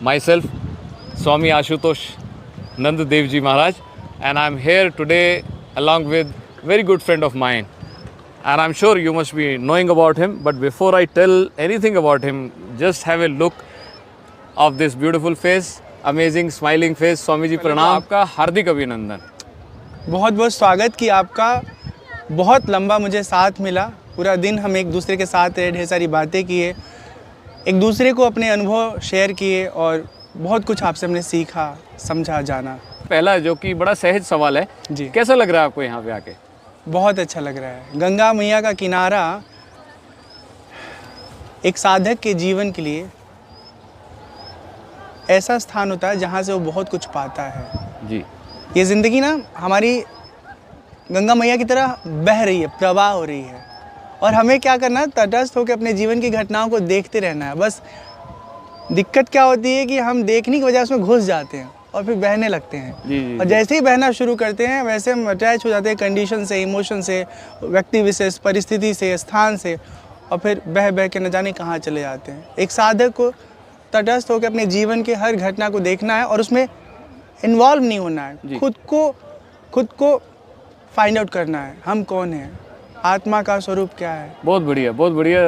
myself, Swami Ashutosh Nand Dev Ji Maharaj, and I'm here today along with very good friend of mine. And I'm sure you must be knowing about him, but before I tell anything about him, just have a look of this beautiful face, amazing smiling face. Swami ji प्रणाम, आपका हार्दिक अभिनंदन। बहुत बहुत स्वागत कि आपका बहुत लंबा मुझे साथ मिला। पूरा दिन हम एक दूसरे के साथ रहे, ढेर सारी बातें किए, एक दूसरे को अपने अनुभव शेयर किए और बहुत कुछ आपसे हमने सीखा, समझा, जाना। पहला जो कि बड़ा सहज सवाल है जी, कैसा लग रहा है आपको यहाँ पे आके? बहुत अच्छा लग रहा है। गंगा मैया का किनारा एक साधक के जीवन के लिए ऐसा स्थान होता है जहाँ से वो बहुत कुछ पाता है। जी, ये ज़िंदगी ना हमारी गंगा मैया की तरह बह रही है, प्रवाह हो रही है, और हमें क्या करना है, तटस्थ होकर अपने जीवन की घटनाओं को देखते रहना है। बस दिक्कत क्या होती है कि हम देखने की वजह से उसमें घुस जाते हैं और फिर बहने लगते हैं। जी, और जैसे ही बहना शुरू करते हैं वैसे हम अटैच हो जाते हैं कंडीशन से, इमोशन से, व्यक्ति विशेष, परिस्थिति से, स्थान से, और फिर बह बह के न जाने कहाँ चले जाते हैं। एक साधक को तटस्थ होकर अपने जीवन के हर घटना को देखना है और उसमें इन्वॉल्व नहीं होना है। खुद को फाइंड आउट करना है, हम कौन हैं, आत्मा का स्वरूप क्या है। बहुत बढ़िया, बहुत बढ़िया।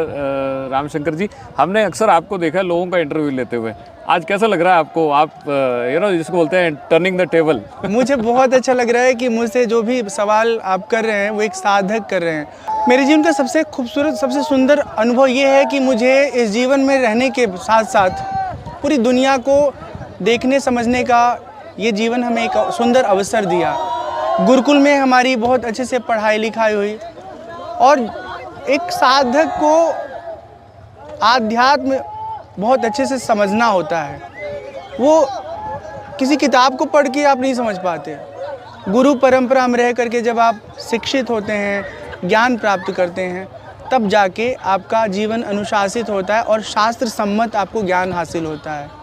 रामशंकर जी, हमने अक्सर आपको देखा लोगों का इंटरव्यू लेते हुए। आज कैसा लग रहा है आपको? आप जिसको बोलते हैं टर्निंग द टेबल। मुझे बहुत अच्छा लग रहा है कि मुझसे जो भी सवाल आप कर रहे हैं वो एक साधक कर रहे हैं। मेरे जीवन का सबसे खूबसूरत, सबसे सुंदर अनुभव ये है कि मुझे इस जीवन में रहने के साथ साथ पूरी दुनिया को देखने समझने का ये जीवन हमें एक सुंदर अवसर दिया। गुरुकुल में हमारी बहुत अच्छे से पढ़ाई लिखाई हुई, और एक साधक को आध्यात्म बहुत अच्छे से समझना होता है। वो किसी किताब को पढ़ के आप नहीं समझ पाते। गुरु परंपरा में रह करके जब आप शिक्षित होते हैं, ज्ञान प्राप्त करते हैं, तब जाके आपका जीवन अनुशासित होता है और शास्त्र सम्मत आपको ज्ञान हासिल होता है।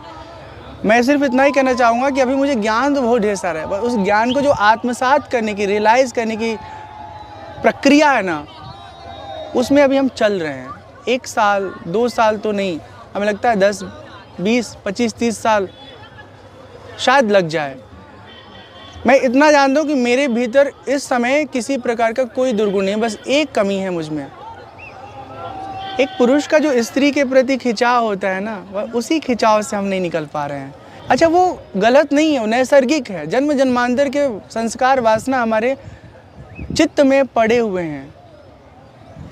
मैं सिर्फ इतना ही कहना चाहूँगा कि अभी मुझे ज्ञान तो बहुत ढेर सारा है, पर उस ज्ञान को जो आत्मसात करने की, रियलाइज़ करने की प्रक्रिया है ना, उसमें अभी हम चल रहे हैं। 1 साल 2 साल तो नहीं, हमें लगता है 10 20 25 30 साल शायद लग जाए। मैं इतना जानता हूँ कि मेरे भीतर इस समय किसी प्रकार का कोई दुर्गुण नहीं है, बस एक कमी है मुझ में। एक पुरुष का जो स्त्री के प्रति खिंचाव होता है ना, वह उसी खिंचाव से हम नहीं निकल पा रहे हैं। अच्छा, वो गलत नहीं है, वो नैसर्गिक है। जन्म जन्मांतर के संस्कार, वासना हमारे चित्त में पड़े हुए हैं।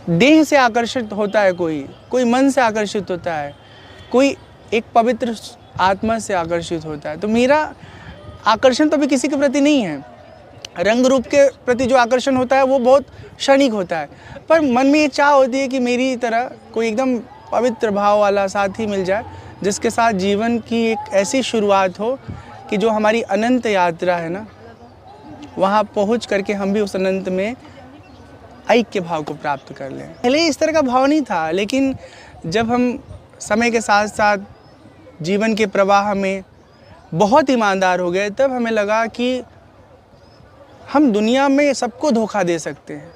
देह से आकर्षित होता है, कोई मन से आकर्षित होता है, कोई एक पवित्र आत्मा से आकर्षित होता है। तो मेरा आकर्षण तो अभी किसी के प्रति नहीं है। रंग रूप के प्रति जो आकर्षण होता है वो बहुत क्षणिक होता है, पर मन में ये चाह होती है कि मेरी तरह कोई एकदम पवित्र भाव वाला साथी मिल जाए, जिसके साथ जीवन की एक ऐसी शुरुआत हो कि जो हमारी अनंत यात्रा है ना, वहाँ पहुँच करके हम भी उस अनंत में ऐक्य भाव को प्राप्त कर लें। पहले इस तरह का भाव नहीं था, लेकिन जब हम समय के साथ साथ जीवन के प्रवाह में बहुत ईमानदार हो गए, तब हमें लगा कि हम दुनिया में सबको धोखा दे सकते हैं,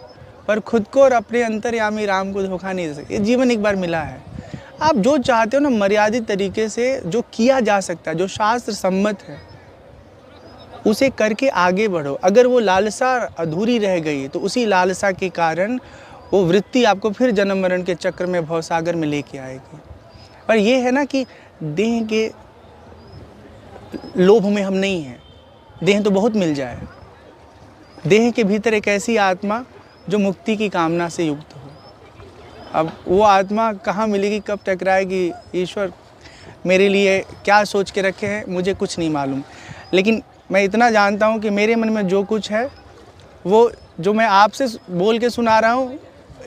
पर खुद को और अपने अंतर्यामी राम को धोखा नहीं दे सकते। ये जीवन एक बार मिला है। आप जो चाहते हो ना, मर्यादित तरीके से जो किया जा सकता है, जो शास्त्र सम्मत है, उसे करके आगे बढ़ो। अगर वो लालसा अधूरी रह गई तो उसी लालसा के कारण वो वृत्ति आपको फिर जन्म मरण के चक्र में, भवसागर में लेके आएगी। पर ये है ना कि देह के लोभ में हम नहीं हैं। देह तो बहुत मिल जाए। देह के भीतर एक ऐसी आत्मा जो मुक्ति की कामना से युक्त हो। अब वो आत्मा कहाँ मिलेगी, कब टकराएगी, ईश्वर मेरे लिए क्या सोच के रखे हैं, मुझे कुछ नहीं मालूम। लेकिन मैं इतना जानता हूँ कि मेरे मन में जो कुछ है, वो जो मैं आपसे बोल के सुना रहा हूँ,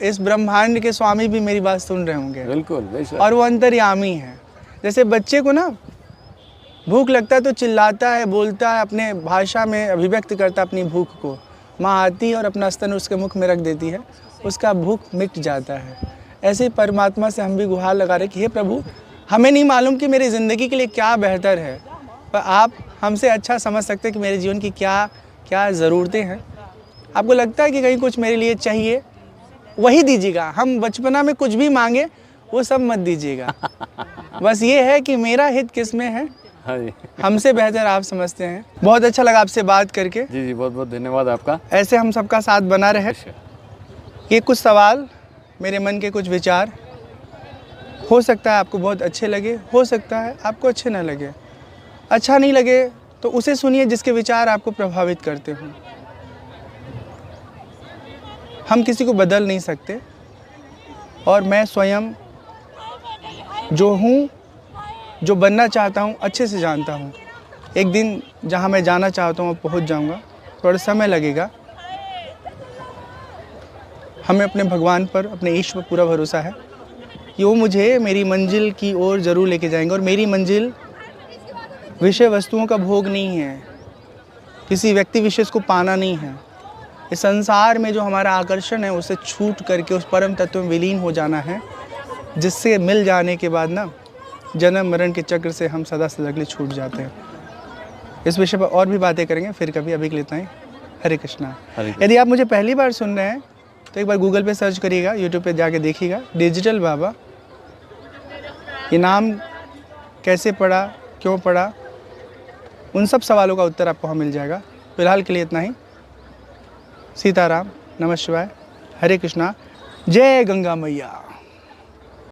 इस ब्रह्मांड के स्वामी भी मेरी बात सुन रहे होंगे। बिल्कुल। और वो अंतर्यामी है। जैसे बच्चे को ना भूख लगता है तो चिल्लाता है, बोलता है, अपने भाषा में अभिव्यक्त करता है अपनी भूख को। माँ आती है और अपना स्तन उसके मुख में रख देती है, उसका भूख मिट जाता है। ऐसे ही परमात्मा से हम भी गुहार लगा रहे कि हे प्रभु, हमें नहीं मालूम कि मेरी ज़िंदगी के लिए क्या बेहतर है, पर आप हमसे अच्छा समझ सकते हैं कि मेरे जीवन की क्या क्या ज़रूरतें हैं। आपको लगता है कि कहीं कुछ मेरे लिए चाहिए, वही दीजिएगा। हम बचपना में कुछ भी मांगे वो सब मत दीजिएगा। बस ये है कि मेरा हित किस में है, हाँ जी हमसे बेहतर आप समझते हैं। बहुत अच्छा लगा आपसे बात करके। जी जी, बहुत बहुत धन्यवाद आपका। ऐसे हम सबका साथ बना रहे। ये कुछ सवाल, मेरे मन के कुछ विचार, हो सकता है आपको बहुत अच्छे लगे, हो सकता है आपको अच्छे ना लगे। अच्छा नहीं लगे तो उसे सुनिए जिसके विचार आपको प्रभावित करते हों। हम किसी को बदल नहीं सकते, और मैं स्वयं जो हूँ, जो बनना चाहता हूँ, अच्छे से जानता हूँ। एक दिन जहाँ मैं जाना चाहता हूँ पहुँच जाऊँगा, थोड़ा समय लगेगा। हमें अपने भगवान पर, अपने ईश्वर पर पूरा भरोसा है कि वो मुझे मेरी मंजिल की ओर ज़रूर लेके जाएंगे। और मेरी मंजिल विषय वस्तुओं का भोग नहीं है, किसी व्यक्ति विशेष को पाना नहीं है। इस संसार में जो हमारा आकर्षण है उसे छूट करके उस परम तत्व में विलीन हो जाना है, जिससे मिल जाने के बाद ना जन्म मरण के चक्र से हम सदा सदा के लिए छूट जाते हैं। इस विषय पर और भी बातें करेंगे फिर कभी, अभी के लिए इतना ही। हरे कृष्णा। यदि आप मुझे पहली बार सुन रहे हैं तो एक बार गूगल पे सर्च करिएगा, यूट्यूब पे जाके देखिएगा, डिजिटल बाबा। ये नाम कैसे पड़ा, क्यों पड़ा, उन सब सवालों का उत्तर आपको वहाँ मिल जाएगा। फिलहाल के लिए इतना ही। सीताराम, नमः शिवाय, हरे कृष्णा, जय गंगा मैया।